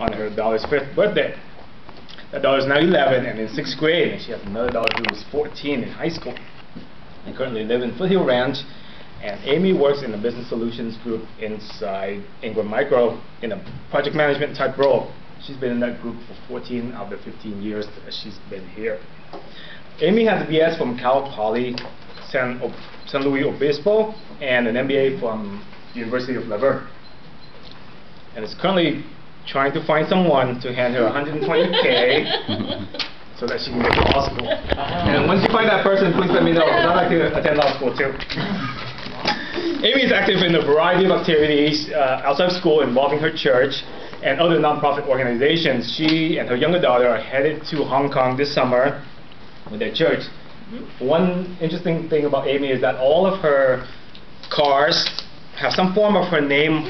on her daughter's 5th birthday. Her daughter is now 11 and in 6th grade, and she has another daughter who is 14 in high school. And currently live in Foothill Ranch. And Amy works in the business solutions group inside Ingram Micro in a project management type role. She's been in that group for 14 out of the 15 years that she's been here. Amy has a BS from Cal Poly San Luis Obispo and an MBA from University of La Verne. And is currently trying to find someone to hand her $120K so that she can get to law school. And once you find that person, please let me know, because I'd like to attend law school too. Amy is active in a variety of activities outside of school involving her church and other nonprofit organizations. She and her younger daughter are headed to Hong Kong this summer with their church. One interesting thing about Amy is that all of her cars have some form of her name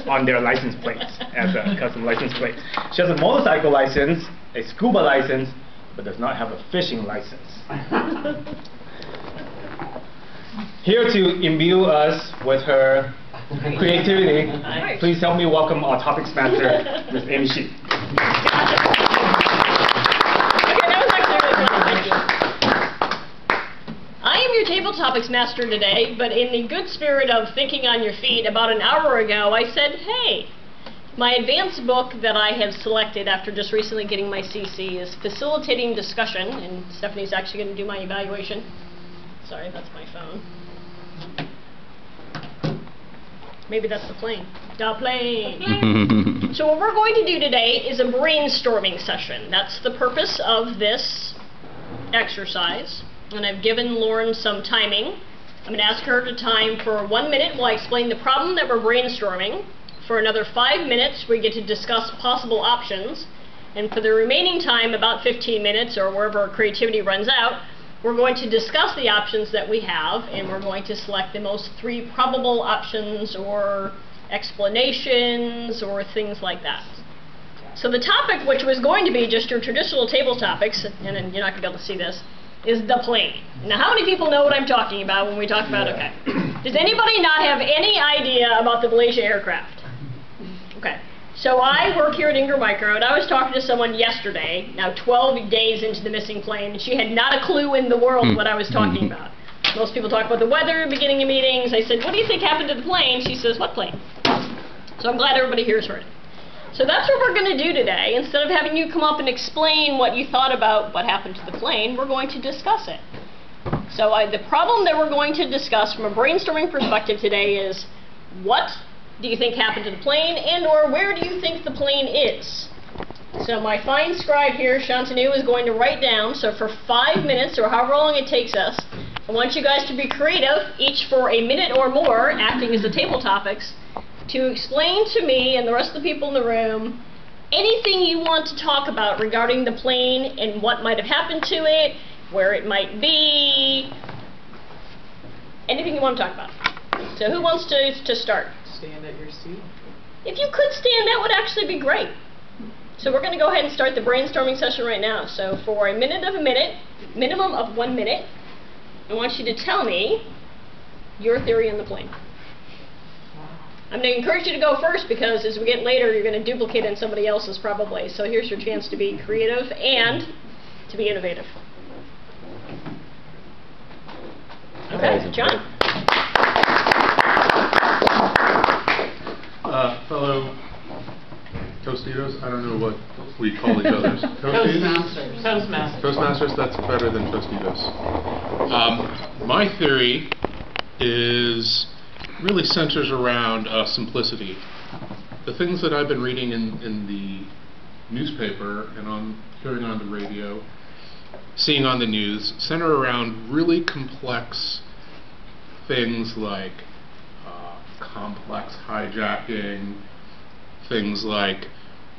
on their license plates as a custom license plate. She has a motorcycle license, a scuba license, but does not have a fishing license. Here to imbue us with her creativity, please help me welcome our topics master, Ms. Amy Shi. I am your table topics master today, but in the good spirit of thinking on your feet, about an hour ago I said, hey, my advanced book that I have selected after just recently getting my CC is Facilitating Discussion, and Stephanie's actually going to do my evaluation. Sorry, that's my phone. Maybe that's the plane. The plane! So what we're going to do today is a brainstorming session. That's the purpose of this exercise. And I've given Lauren some timing. I'm going to ask her to time for 1 minute while I explain the problem that we're brainstorming. For another 5 minutes, we get to discuss possible options. And for the remaining time, about 15 minutes or wherever our creativity runs out, we're going to discuss the options that we have, and we're going to select the most 3 probable options or explanations or things like that. So the topic, which was going to be just your traditional table topics, and then you're not going to be able to see this, is the plane. Now, how many people know what I'm talking about when we talk about, okay. Does anybody not have any idea about the Malaysia aircraft? Okay. So I work here at Ingram Micro, and I was talking to someone yesterday, now 12 days into the missing plane, and she had not a clue in the world what I was talking about. Most people talk about the weather, beginning of meetings. I said, what do you think happened to the plane? She says, what plane? So I'm glad everybody here has heard it. So that's what we're going to do today. Instead of having you come up and explain what you thought about what happened to the plane, we're going to discuss it. So the problem that we're going to discuss from a brainstorming perspective today is, what do you think happened to the plane, and or where do you think the plane is? So my fine scribe here, Shantanu, is going to write down, so for 5 minutes, or however long it takes us, I want you guys to be creative, each for a minute or more, acting as the table topics, to explain to me and the rest of the people in the room anything you want to talk about regarding the plane and what might have happened to it, where it might be, anything you want to talk about. So who wants to start? Stand at your seat. If you could stand, that would actually be great. So we're going to go ahead and start the brainstorming session right now. So for a minimum of 1 minute, I want you to tell me your theory on the plane. I'm going to encourage you to go first because as we get later, you're going to duplicate in somebody else's probably. So here's your chance to be creative and to be innovative. Okay, John. Fellow Tostitos, I don't know what we call each other's. Toastmasters. Toastmasters. Toastmasters, that's better than Tostitos. My theory really centers around simplicity. The things that I've been reading in the newspaper and hearing on the radio, seeing on the news, center around really complex things like complex hijacking, things like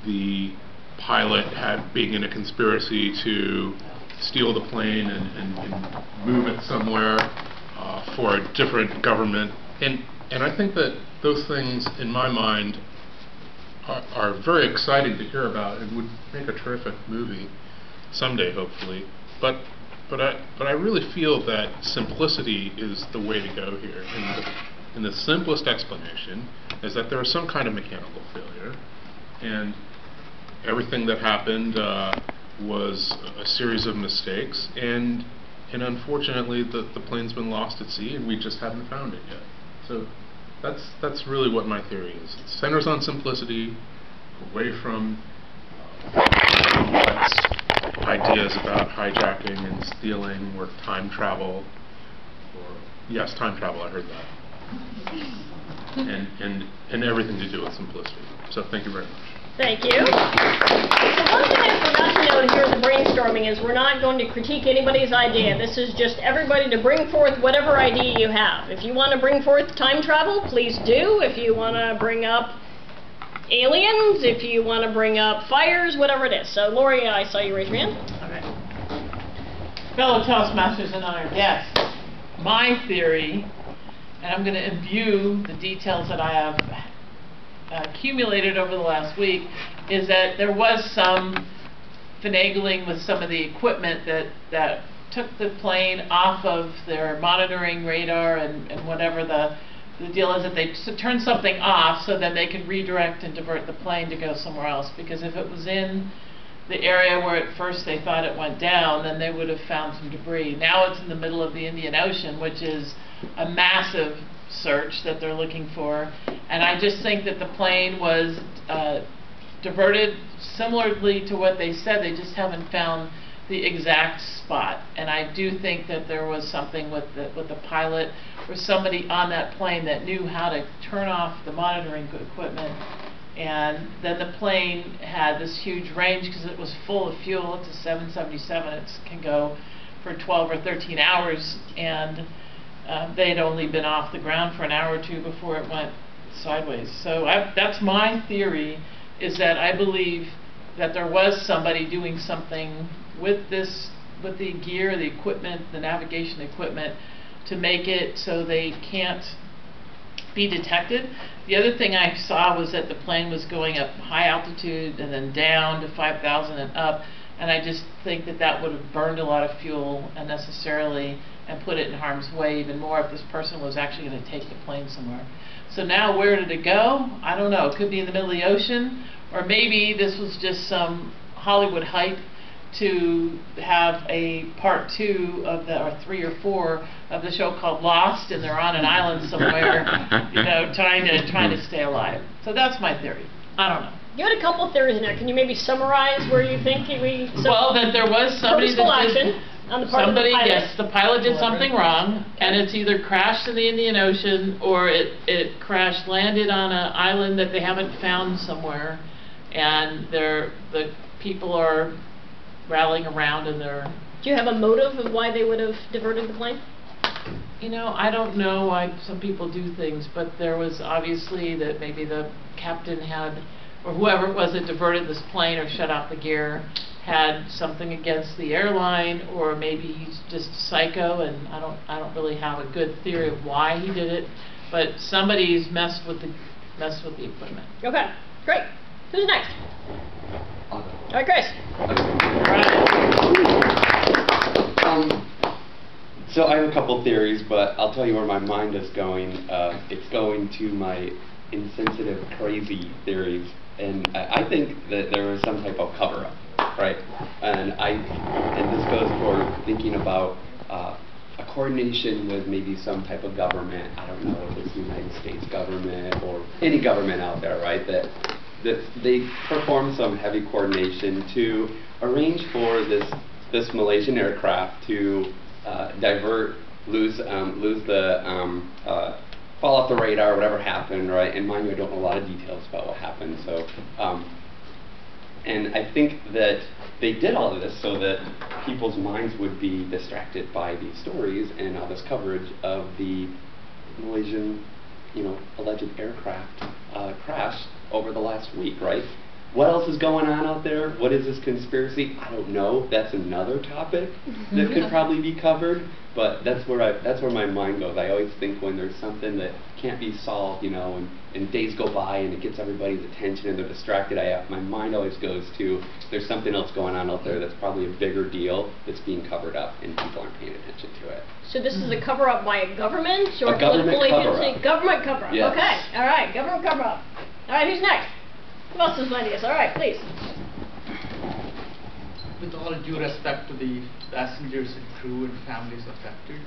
the pilot being in a conspiracy to steal the plane and move it somewhere for a different government. And I think that those things, in my mind, are very exciting to hear about and would make a terrific movie someday, hopefully. But I really feel that simplicity is the way to go here. And the simplest explanation is that there is some kind of mechanical failure, and everything that happened was a series of mistakes, and unfortunately the plane's been lost at sea, and we just haven't found it yet. So that's really what my theory is. It centers on simplicity, away from complex ideas about hijacking and stealing or time travel. Or yes, time travel. I heard that. And everything to do with simplicity. So thank you very much. Thank you. So one thing I forgot to note here in the brainstorming is we're not going to critique anybody's idea. This is just everybody to bring forth whatever idea you have. If you want to bring forth time travel, please do. If you want to bring up aliens, if you want to bring up fires, whatever it is. So Lori, I saw you raise your hand. All right. Fellow Toastmasters and honored guests, my theory, and I'm going to imbue the details that I have accumulated over the last week, is that there was some finagling with some of the equipment that took the plane off of their monitoring radar and whatever the deal is, that they turned something off so that they could redirect and divert the plane to go somewhere else. Because if it was in the area where at first they thought it went down, then they would have found some debris. Now it's in the middle of the Indian Ocean, which is a massive search that they're looking for, and I just think that the plane was diverted similarly to what they said. They just haven't found the exact spot, and I do think that there was something with the pilot or somebody on that plane that knew how to turn off the monitoring equipment, and then the plane had this huge range because it was full of fuel. It's a 777. It can go for 12 or 13 hours, and they'd only been off the ground for an hour or two before it went sideways. So that's my theory, is that I believe that there was somebody doing something with the gear, the equipment, the navigation equipment, to make it so they can't be detected. The other thing I saw was that the plane was going up high altitude and then down to 5,000 and up, and I just think that that would have burned a lot of fuel unnecessarily and put it in harm's way even more if this person was actually going to take the plane somewhere. So now where did it go? I don't know. It could be in the middle of the ocean, or maybe this was just some Hollywood hype to have a part 2 of or 3 or 4 of the show called Lost, and they're on an island somewhere, you know, trying to stay alive. So that's my theory. I don't know. You had a couple theories in there. Can you maybe summarize where you think we... Well, that there was somebody that action on the part of the pilot. Yes, the pilot did something wrong, and it's either crashed in the Indian Ocean or it crash landed on an island that they haven't found somewhere, and the people are rallying around, and they're... Do you have a motive of why they would have diverted the plane? You know, I don't know why some people do things, but there was obviously that maybe the captain had, or whoever it was that diverted this plane or shut off the gear, had something against the airline, or maybe he's just psycho, and I don't really have a good theory of why he did it, but somebody's messed with the equipment. Okay, great. Who's next? All right, Chris. So I have a couple theories, but I'll tell you where my mind is going. It's going to my insensitive, crazy theories, and I think that there was some type of cover-up, right? And this goes for thinking about a coordination with maybe some type of government. I don't know if it's the United States government or any government out there, right? That they perform some heavy coordination to arrange for this Malaysian aircraft to divert, fall off the radar, whatever happened, right? And mind you, I don't know a lot of details about what happened. So, and I think that they did all of this so that people's minds would be distracted by these stories and all this coverage of the Malaysian, alleged aircraft crash over the last week, right? What else is going on out there? What is this conspiracy? I don't know. That's another topic that could probably be covered. But that's where my mind goes. I always think when there's something that can't be solved, and days go by and it gets everybody's attention and they're distracted, my mind always goes to there's something else going on out there that's probably a bigger deal that's being covered up and people aren't paying attention to it. So this is a cover-up by a government or a government political cover-up. agency? Government cover-up. Yes. Okay. All right. Government cover-up. All right. Who's next? Who else has ideas? All right, please. with all due respect to the passengers and crew and families affected,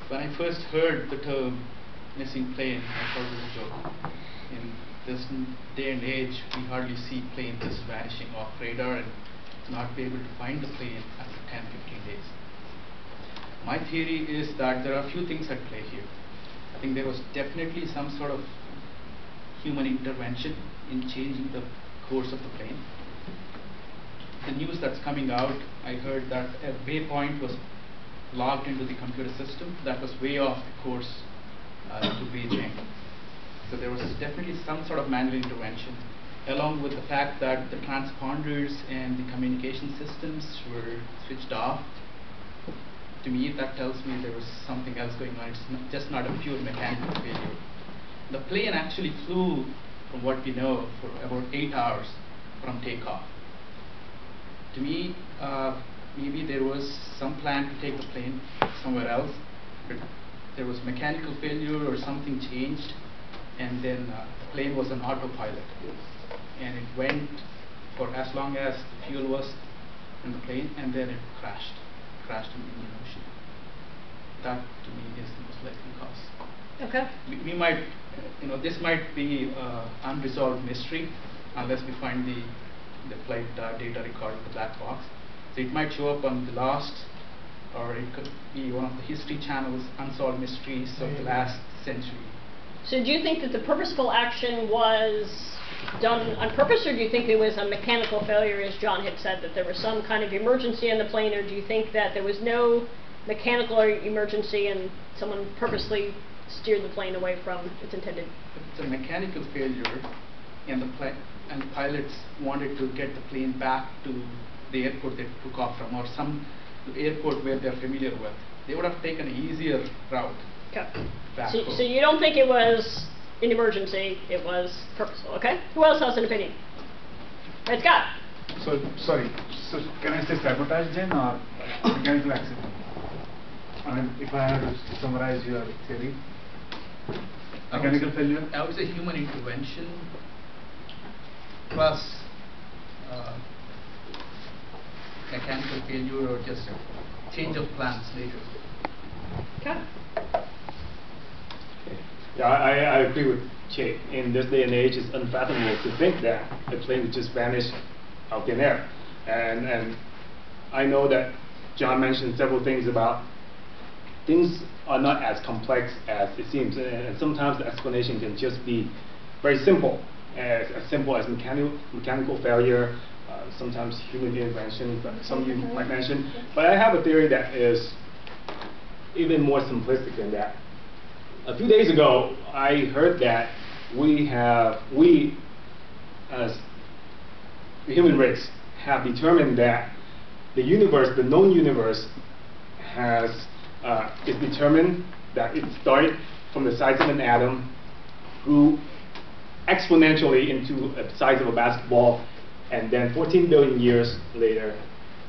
when I first heard the term missing plane, I thought it was a joke. In this day and age, we hardly see planes just vanishing off radar and not be able to find the plane after 10-15 days. My theory is that there are a few things at play here. I think there was definitely some sort of human intervention in changing the course of the plane. The news that's coming out, I heard that a waypoint was logged into the computer system that was way off the course to Beijing. So there was definitely some sort of manual intervention, along with the fact that the transponders and the communication systems were switched off. To me, that tells me there was something else going on. It's just not a pure mechanical failure. The plane actually flew, from what we know, for about 8 hours from takeoff. To me, maybe there was some plan to take the plane somewhere else, but there was mechanical failure or something changed, and then the plane was on autopilot. And it went for as long as the fuel was in the plane, and then it crashed in the Indian Ocean. That, to me, is the most likely cause. Okay. We might, this might be unresolved mystery unless we find the flight data recording the black box. So it might show up on the Lost, or it could be one of the History Channel's unsolved mysteries of the last century. So do you think that the purposeful action was done on purpose, or do you think it was a mechanical failure, as John had said, that there was some kind of emergency on the plane, or do you think that there was no mechanical emergency and someone purposely steered the plane away from its intended? It's a mechanical failure, and the pilots wanted to get the plane back to the airport they took off from, or some airport where they're familiar with. They would have taken an easier route. Okay. Back So, home. so you don't think it was an emergency, it was purposeful, okay? Who else has an opinion? Right, Scott? So, sorry, so can I say sabotage then, or mechanical accident? I mean, if I had to summarize your theory, mechanical failure? I would say human intervention plus mechanical failure, or just change of plans later. Okay. Yeah, I agree with Che. In this day and age, it's unfathomable to think that a plane would just vanish out of thin air. And I know that John mentioned several things about things are not as complex as it seems, and sometimes the explanation can just be very simple, as simple as mechanical failure, sometimes human intervention, but some of you might mention. But I have a theory that is even more simplistic than that. A few days ago, I heard that we as the human race have determined that the universe, the known universe, is determined that it started from the size of an atom, grew exponentially into the size of a basketball, and then 14 billion years later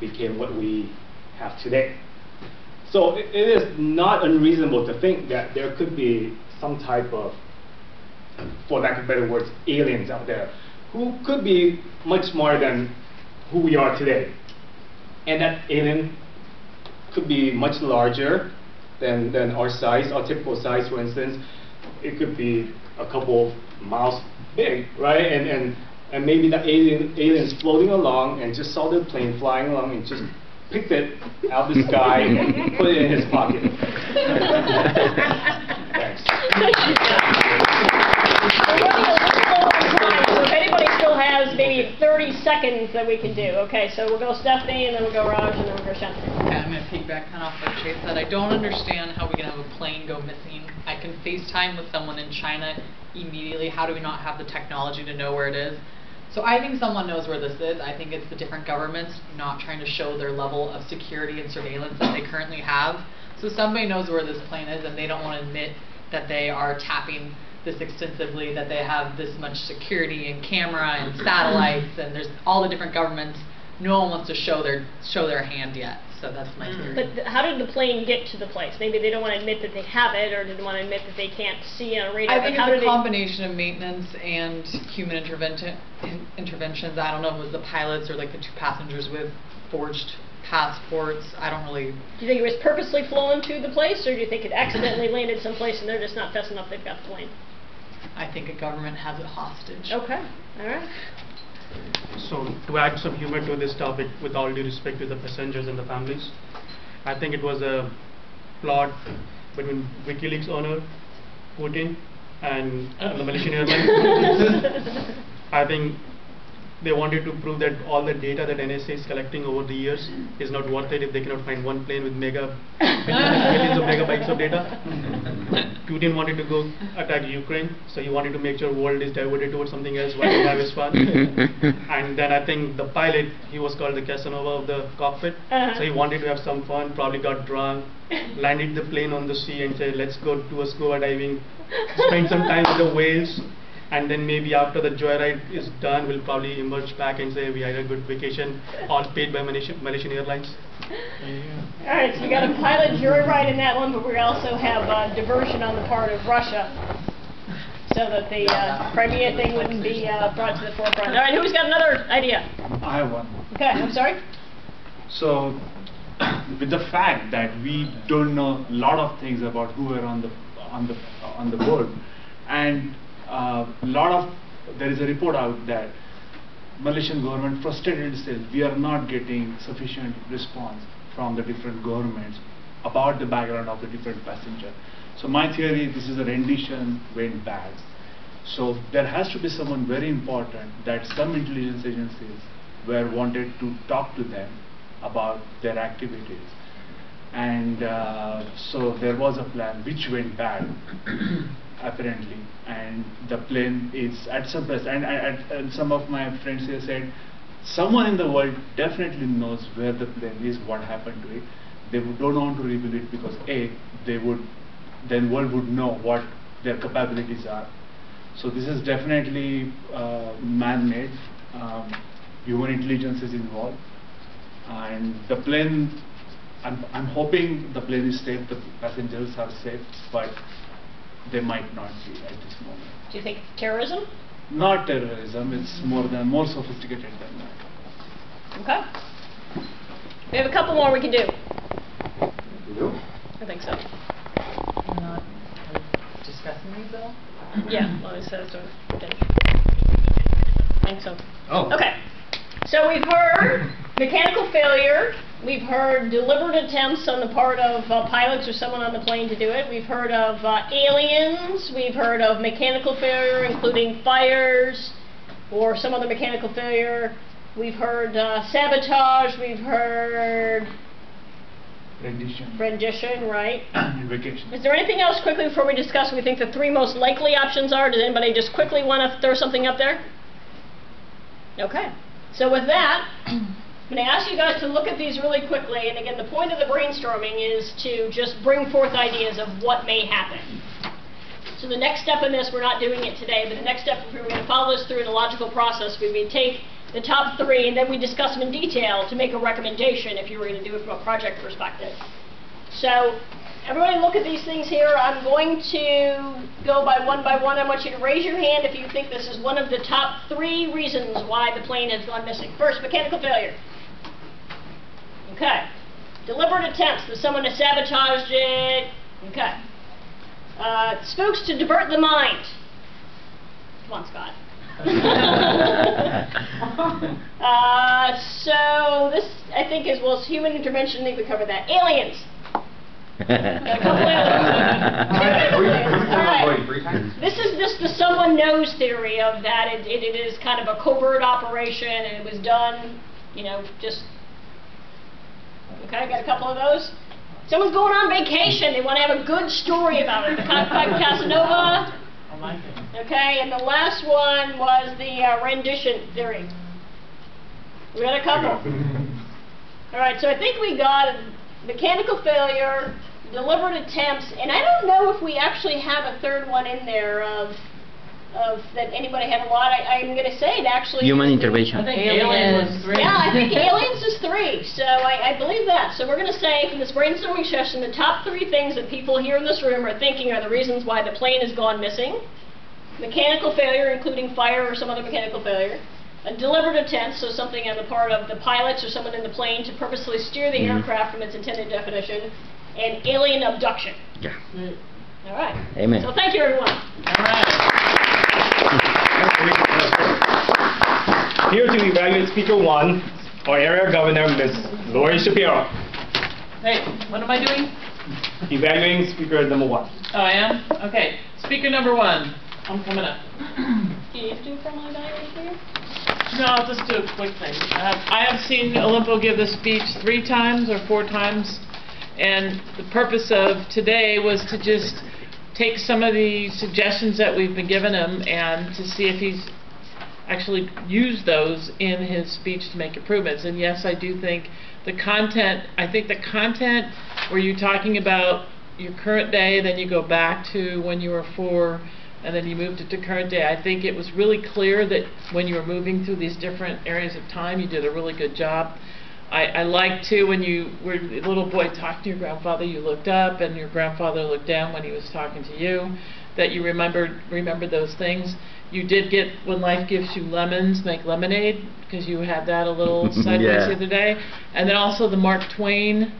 became what we have today. So it is not unreasonable to think that there could be some type of, for lack of better words, aliens out there who could be much smarter than who we are today. And that alien could be much larger than our size, our typical size. For instance, it could be a couple miles big, right? And maybe that alien's floating along and just saw the plane flying along and just picked it out of the sky and put it in his pocket. Thanks. So if anybody still has maybe 30 seconds that we can do. Okay, so we'll go Stephanie, and then we'll go Raj, and then we'll go Shantanu. Okay, I'm going to piggyback kind of off what Chase said. I don't understand how we can have a plane go missing. I can FaceTime with someone in China immediately. How do we not have the technology to know where it is? So I think someone knows where this is. I think it's the different governments not trying to show their level of security and surveillance that they currently have. So somebody knows where this plane is, and they don't want to admit that they are tapping this extensively, that they have this much security and camera and satellites, and there's all the different governments. No one wants to show their hand yet. So that's my theory. But how did the plane get to the place? Maybe they don't want to admit that they have it, or didn't want to admit that they can't see on radar. I think but how it's did a combination of maintenance and human interventions. I don't know if it was the pilots or like the 2 passengers with forged passports. I don't really. Do you think it was purposely flown to the place, or do you think it accidentally landed someplace and they're just not fast enough they've got the plane? I think a government has it hostage. Okay, all right. So, to add some humor to this topic, with all due respect to the passengers and the families, I think it was a plot between WikiLeaks owner, Putin, and the Malaysian Airlines. I think they wanted to prove that all the data that NSA is collecting over the years is not worth it if they cannot find one plane with millions of megabytes of data. Putin wanted to go attack Ukraine, so he wanted to make sure the world is diverted towards something else while he have his fun. And then I think the pilot, he was called the Casanova of the cockpit, so he wanted to have some fun, probably got drunk, landed the plane on the sea and said, let's go do a scuba diving, spend some time with the whales, and then maybe after the joyride is done, we'll probably emerge back and say we had a good vacation, all paid by Malaysian Airlines. All right, so we got a pilot joyride in that one, but we also have diversion on the part of Russia, so that the Crimea thing wouldn't be brought to the forefront. All right, who's got another idea? I have one. Okay, I'm sorry? So, with the fact that we don't know a lot of things about who are on the board, and there is a report out that Malaysian government frustrated itself. We are not getting sufficient response from the different governments about the background of the different passenger. So my theory, this is a rendition went bad. So there has to be someone very important that some intelligence agencies were wanted to talk to them about their activities. And so there was a plan which went bad apparently, and the plane is at some place, and some of my friends here said someone in the world definitely knows where the plane is, what happened to it. They don't want to reveal it because then world would know what their capabilities are. So this is definitely man-made. Human intelligence is involved, and the plane, I'm hoping the plane is safe, the passengers are safe, but they might not be at this moment. Do you think terrorism? Not terrorism, it's more sophisticated than that. Okay. We have a couple more we can do. I think so. We're not discussing these at all? Yeah, well, I said so. I think so. Oh. Okay. So we've heard mechanical failure. We've heard deliberate attempts on the part of pilots or someone on the plane to do it. We've heard of aliens. We've heard of mechanical failure, including fires or some other mechanical failure. We've heard sabotage. We've heard rendition, right? Vacation. Is there anything else quickly before we discuss what we think the 3 most likely options are? Does anybody just quickly want to throw something up there? Okay. So with that, I'm going to ask you guys to look at these really quickly. And again, the point of the brainstorming is to just bring forth ideas of what may happen. So the next step in this, we're not doing it today, but the next step, if we were going to follow this through in a logical process, we would take the top 3 and then we discuss them in detail to make a recommendation if you were going to do it from a project perspective. So everybody look at these things here. I'm going to go by one. I want you to raise your hand if you think this is one of the top 3 reasons why the plane has gone missing. First, mechanical failure. Okay. Deliberate attempts that someone has sabotaged it. Okay. Spooks to divert the mind. Come on, Scott. So this, I think, is, well, human intervention. I think we covered that. Aliens. A couple All right. This is just the someone knows theory of that. It is kind of a covert operation, and it was done, just. Okay, got a couple of those. Someone's going on vacation. They want to have a good story about it. The Casanova. I like it. Okay, and the last one was the rendition theory. We got a couple. All right, so I think we got mechanical failure, deliberate attempts, and I don't know if we actually have a third one in there of that anybody had a lot. I'm going to say it actually. Human intervention. I think aliens was 3. Yeah, I think aliens is 3. agree. So I believe that. So we're going to say from this brainstorming session, the top 3 things that people here in this room are thinking are the reasons why the plane has gone missing. Mechanical failure, including fire or some other mechanical failure. A deliberate intent, so something on the part of the pilots or someone in the plane to purposely steer the aircraft from its intended definition. And alien abduction. Yeah. All right. Amen. So thank you, everyone. All right. Here to evaluate Speaker 1, our area governor, Ms. Lori Shapiro. Hey, what am I doing? Evaluating Speaker number 1. Oh, I am? Okay. Speaker number 1. I'm coming up. Do you have to do a formal evaluation here? No, I'll just do a quick thing. I have seen Olympo give this speech 3 times or 4 times, and the purpose of today was to just take some of the suggestions that we've been giving him and to see if he's actually used those in his speech to make improvements. And yes, I do think the content where you're talking about your current day, then you go back to when you were 4, and then you moved it to current day. I think it was really clear that when you were moving through these different areas of time, you did a really good job. I like too when you were a little boy talking to your grandfather, you looked up and your grandfather looked down when he was talking to you, that you remembered those things. You did get when life gives you lemons, make lemonade, because you had that a little sideways the other day. And then also the Mark Twain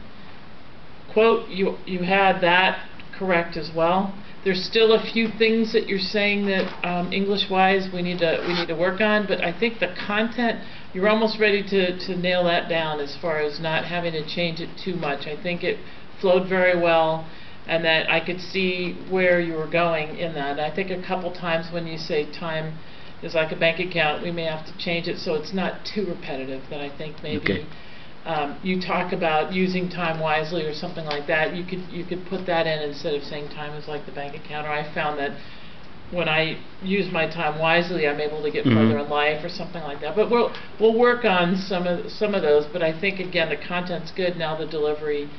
quote, you had that correct as well. There's still a few things that you're saying that English-wise we need to work on, but I think the content, you're almost ready to nail that down as far as not having to change it too much. I think it flowed very well, and that I could see where you were going in that. I think a couple times when you say time is like a bank account, we may have to change it so it's not too repetitive. That I think maybe you talk about using time wisely or something like that. You could put that in instead of saying time is like the bank account. Or I found that when I use my time wisely, I'm able to get further in life or something like that. But we'll work on some of those. But I think again the content's good. Now the delivery.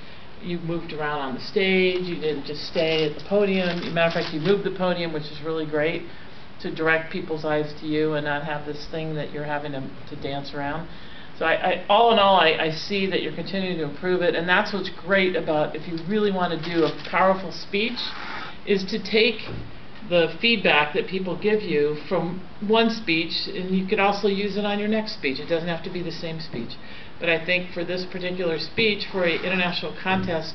You moved around on the stage, you didn't just stay at the podium. As a matter of fact, you moved the podium, which is really great, to direct people's eyes to you and not have this thing that you're having to dance around. So all in all, I see that you're continuing to improve it, and that's what's great about if you really want to do a powerful speech, is to take the feedback that people give you from one speech, and you could also use it on your next speech. It doesn't have to be the same speech. But I think for this particular speech, for an international contest,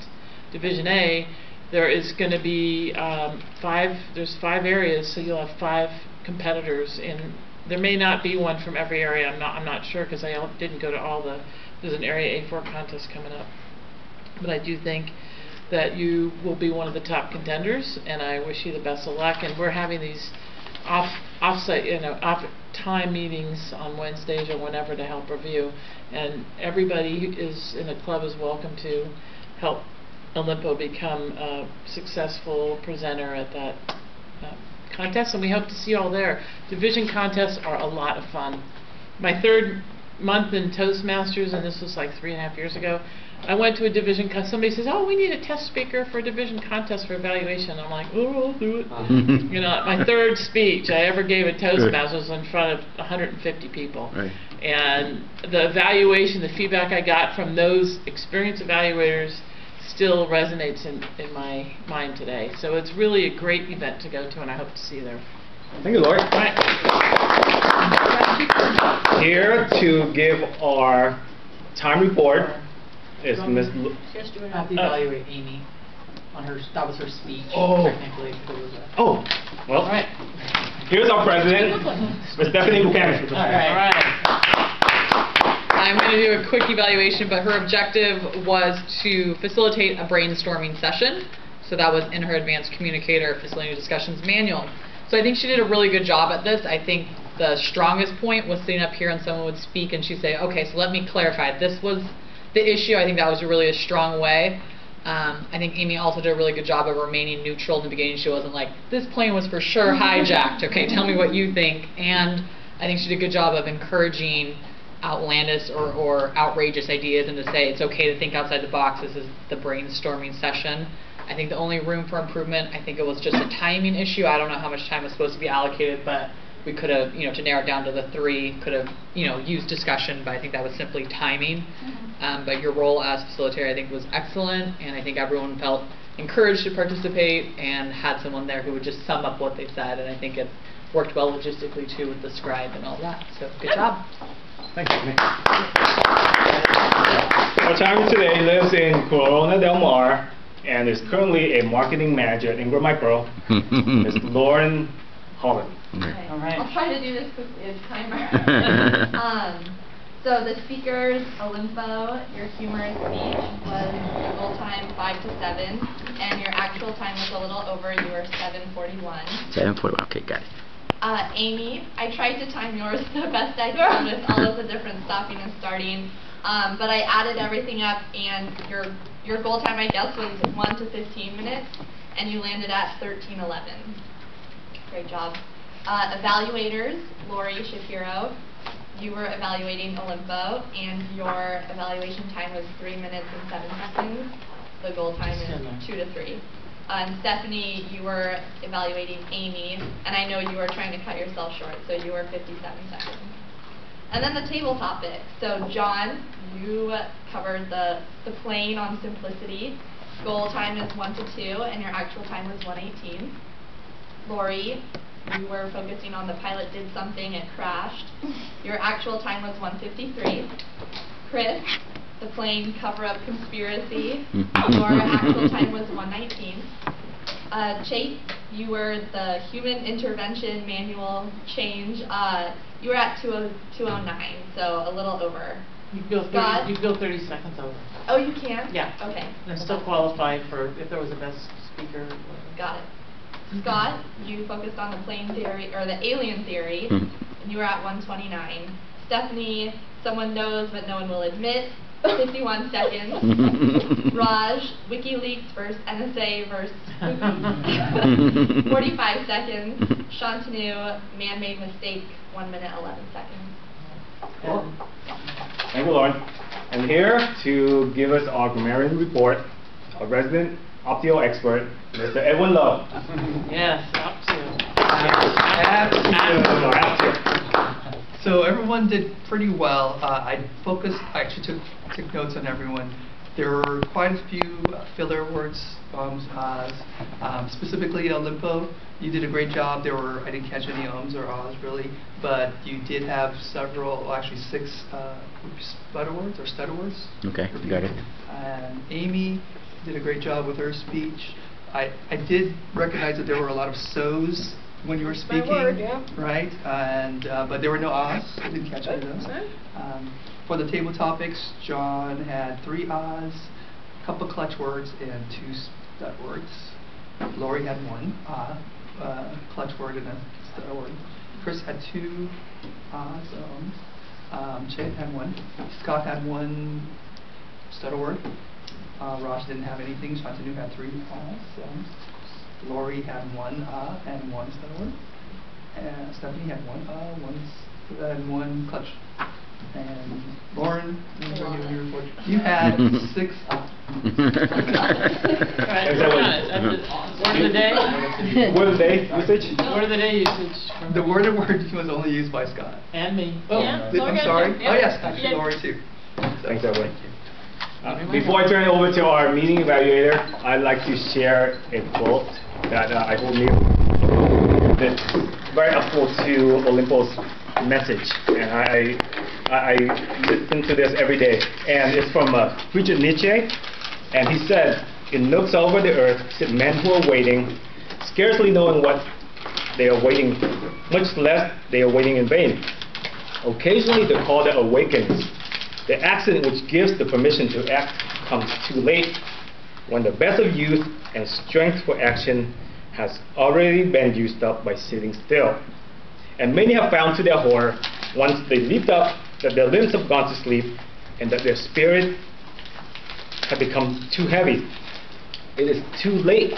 Division A, there is going to be 5 areas, so you'll have 5 competitors. And there may not be one from every area. I'm not sure, because I didn't go to all there's an Area A4 contest coming up. But I do think that you will be one of the top contenders, and I wish you the best of luck. And we're having these off-time meetings on Wednesdays or whenever to help review, and everybody who is in the club is welcome to help Olympo become a successful presenter at that contest, and we hope to see you all there. Division contests are a lot of fun. My 3rd month in Toastmasters, and this was like 3.5 years ago, I went to a division contest. Somebody says, "Oh, we need a test speaker for a division contest for evaluation." I'm like, "Oh, I'll do it." You know, my 3rd speech I ever gave at Toastmasters was in front of 150 people. Right. And the evaluation, the feedback I got from those experienced evaluators still resonates in my mind today. So it's really a great event to go to, and I hope to see you there. Thank you, Lori. All right. Here to give our time report is Ms. I have to evaluate Amy on that was her speech. Oh. Technically, it was well, All right. here's our president, Ms. Stephanie Buchanan. All right. I'm going to do a quick evaluation, but her objective was to facilitate a brainstorming session. So that was in her advanced communicator facilitating discussions manual. So I think she did a really good job at this. I think the strongest point was sitting up here and someone would speak and she'd say, "Okay, so let me clarify. This was the issue." I think that was really a strong way. I think Amy also did a really good job of remaining neutral in the beginning. She wasn't like, "This plane was for sure hijacked. Okay, tell me what you think." And I think she did a good job of encouraging outlandish or outrageous ideas and to say it's okay to think outside the box. This is the brainstorming session. I think the only room for improvement, I think it was just a timing issue. I don't know how much time was supposed to be allocated, but we could have, to narrow it down to the 3, could have, used discussion, but I think that was simply timing. But your role as facilitator, I think, was excellent, and I think everyone felt encouraged to participate and had someone there who would just sum up what they said, and I think it worked well logistically too with the scribe and all that. So good job. Thank you. Our child today lives in Corona Del Mar and is currently a marketing manager at Ingram Micro. Ms. Lauren Holland. Okay. All right. I'll try to do this quickly as timer. So the speakers, Olympo, your humorous speech was goal time 5 to 7, and your actual time was a little over. You were 7:41. 7:41. Okay, got it. Amy, I tried to time yours the best I could with all of the different stopping and starting, but I added everything up, and your goal time, I guess, was 1 to 15 minutes, and you landed at 13:11. Great job. Evaluators, Lori Shapiro, you were evaluating Olympo, and your evaluation time was 3 minutes and 7 seconds. The goal time is 2 to 3. And Stephanie, you were evaluating Amy, and I know you were trying to cut yourself short, so you were 57 seconds. And then the table topic. So John, you covered the plane on simplicity. Goal time is 1 to 2, and your actual time was 1:18. Lori, you were focusing on the pilot did something, it crashed. Your actual time was 1:53. Chris, the plane cover-up conspiracy. Your actual time was 1:19. Chase, you were the human intervention manual change. You were at 2:09, so a little over. You go 30 seconds over. Oh, you can? Yeah. Okay. And still qualify for if there was a best speaker. Got it. Scott, you focused on the plane theory, or the alien theory, and you were at 1:29. Stephanie, someone knows but no one will admit, 51 seconds. Raj, WikiLeaks versus NSA versus 45 seconds. Shantanu, man-made mistake, 1 minute, 11 seconds. Cool. Thank you, Lauren. And here to give us our grammarian report, our resident Optio expert, Mr. Edwin Lowe. Yes, up to. So everyone did pretty well. I actually took notes on everyone. There were quite a few filler words, specifically Olympo. You did a great job. I didn't catch any ums or ahs really, but you did have several, actually 6 stutter words. Okay, got it. And Amy did a great job with her speech. I did recognize that there were a lot of so's when you were speaking, word, yeah. right? And but there were no ahs. I didn't catch any of those. For the table topics, John had 3 ahs, a couple clutch words, and 2 stutter words. Lori had 1 ah, clutch word and a stutter word. Chris had 2 ahs. Chet had 1. Scott had 1 stutter word. Raj didn't have anything. Shantanu had 3 ahs. Lori had 1 ah and 1 stutter word. And Stephanie had 1 ah, 1 clutch. And Lauren, you had 6 ah. Word of the day? Word of the day usage? Word of the day usage. The word was only used by Scott. And me. Oh, Yeah, I'm sorry. yeah. Oh yes, actually Lori too. So, Thanks, Edwin. Before I turn it over to our meeting evaluator, I'd like to share a quote that I told you that's very helpful to Olympo's message, and I listen to this every day. And it's from Friedrich Nietzsche, and he said, "In nooks over the earth sit men who are waiting, scarcely knowing what they are waiting, much less they are waiting in vain. Occasionally the call that awakens. The accident which gives the permission to act comes too late, when the best of youth and strength for action has already been used up by sitting still. And many have found to their horror, once they leaped up, that their limbs have gone to sleep, and that their spirit had become too heavy. It is too late,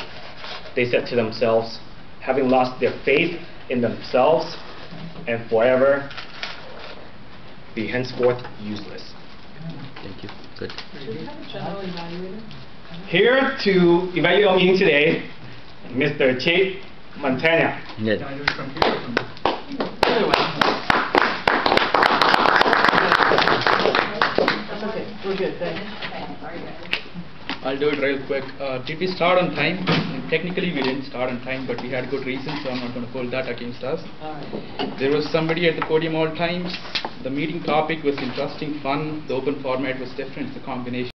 they said to themselves, having lost their faith in themselves, and forever be henceforth useless." Thank you. Good. Here to evaluate our meeting today, Mr. Chet Montana. Yes. Can I do it from here or from Really good, thanks. I'll do it real quick. Did we start on time? Technically we didn't start on time, but we had good reasons, so I'm not going to hold that against us. Alright. There was somebody at the podium all times. The meeting topic was interesting, fun. The open format was different, the combination.